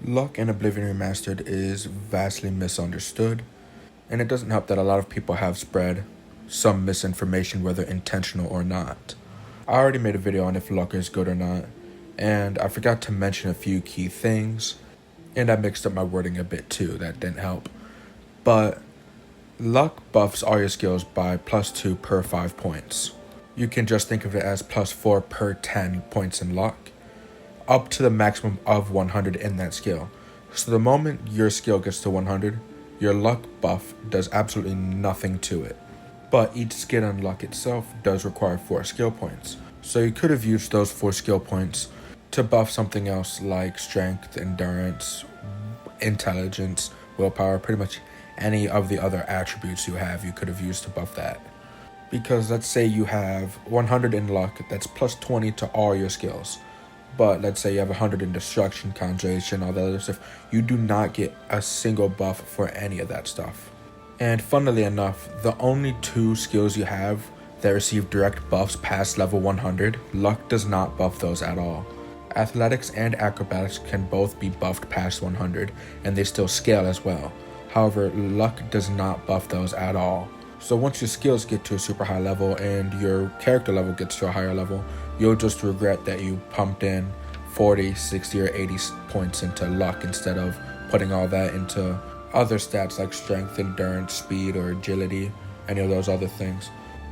Luck in Oblivion Remastered is vastly misunderstood, and it doesn't help that a lot of people have spread some misinformation, whether intentional or not. I already made a video on if luck is good or not, and I forgot to mention a few key things, and I mixed up my wording a bit too, that didn't help. But luck buffs all your skills by +2 per 5 points. You can just think of it as +4 per 10 points in luck, up to the maximum of 100 in that skill. So the moment your skill gets to 100, your luck buff does absolutely nothing to it. But each skill in luck itself does require 4 skill points. So you could have used those 4 skill points to buff something else like strength, endurance, intelligence, willpower, pretty much any of the other attributes you have, you could have used to buff that. Because let's say you have 100 in luck, that's +20 to all your skills. But let's say you have 100 in destruction, conjuration, all that other stuff, you do not get a single buff for any of that stuff. And funnily enough, the only 2 skills you have that receive direct buffs past level 100, luck does not buff those at all. Athletics and acrobatics can both be buffed past 100, and they still scale as well. However, luck does not buff those at all. So once your skills get to a super high level and your character level gets to a higher level, you'll just regret that you pumped in 40, 60, or 80 points into luck instead of putting all that into other stats like strength, endurance, speed, or agility, any of those other things.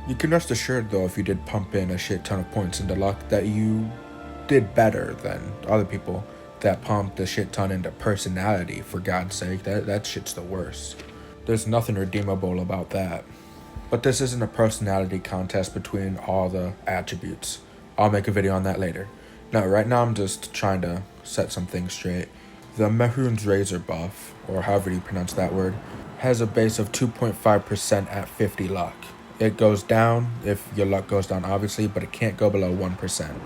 You can rest assured though, if you did pump in a shit ton of points into luck, that you did better than other people that pumped a shit ton into personality, for God's sake. That shit's the worst. There's nothing redeemable about that. But this isn't a personality contest between all the attributes. I'll make a video on that later. Now, right now I'm just trying to set some things straight. The Mehrunes Razor buff, or however you pronounce that word, has a base of 2.5% at 50 luck. It goes down if your luck goes down, obviously, but it can't go below 1%.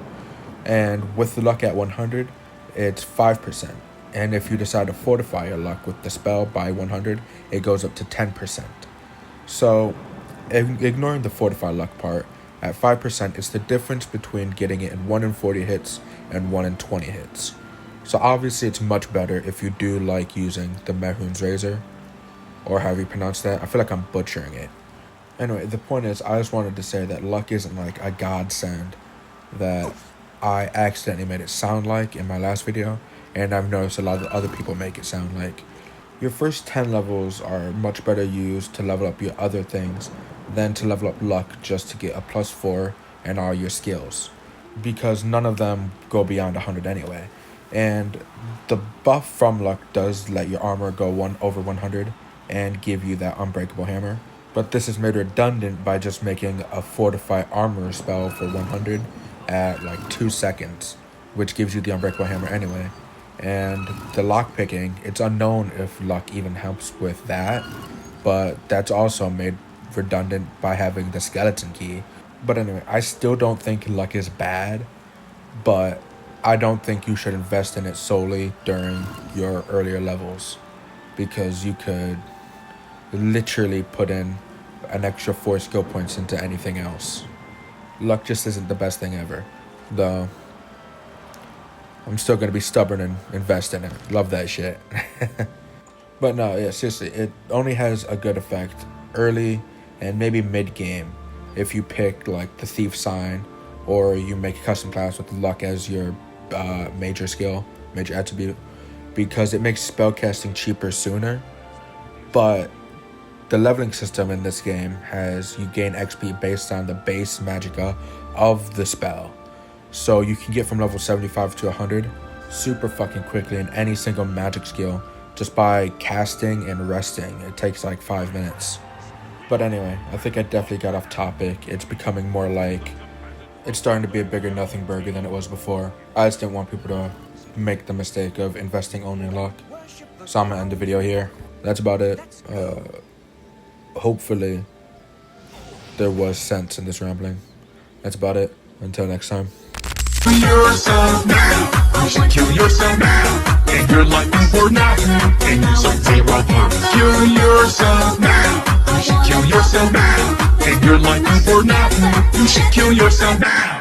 And with the luck at 100, it's 5%. And if you decide to fortify your luck with the spell by 100, it goes up to 10%. So, ignoring the fortify luck part, at 5%, it's the difference between getting it in 1 in 40 hits and 1 in 20 hits. So obviously it's much better if you do like using the Mehrunes Razor, or however you pronounce that. I feel like I'm butchering it. Anyway, the point is, I just wanted to say that luck isn't like a godsend that I accidentally made it sound like in my last video, and I've noticed a lot of other people make it sound like. Your first 10 levels are much better used to level up your other things than to level up luck just to get a +4 in all your skills, because none of them go beyond 100 anyway. And the buff from luck does let your armor go over 100 and give you that unbreakable hammer, but this is made redundant by just making a fortify armor spell for 100 at like 2 seconds, which gives you the unbreakable hammer anyway. And the lock picking, it's unknown if luck even helps with that, but that's also made redundant by having the skeleton key. But anyway, I still don't think luck is bad, but I don't think you should invest in it solely during your earlier levels, because you could literally put in an extra 4 skill points into anything else. Luck just isn't the best thing ever, though I'm still going to be stubborn and invest in it. Love that shit. But no, yeah, seriously, it only has a good effect early and maybe mid-game if you pick like the Thief sign, or you make a custom class with luck as your major skill, major attribute, because it makes spellcasting cheaper sooner. But the leveling system in this game has you gain XP based on the base magicka of the spell. So you can get from level 75 to 100 super fucking quickly in any single magic skill just by casting and resting. It takes like 5 minutes. But anyway, I think I definitely got off topic. It's becoming more like, it's starting to be a bigger nothing burger than it was before. I just didn't want people to make the mistake of investing only in luck. So I'm gonna end the video here. That's about it. Hopefully there was sense in this rambling. That's about it. Until next time. Yourself now. You should kill yourself now. And you're looking for nothing. And you should zero points. Kill yourself now. You should kill yourself now. And you're looking for nothing. You should kill yourself now.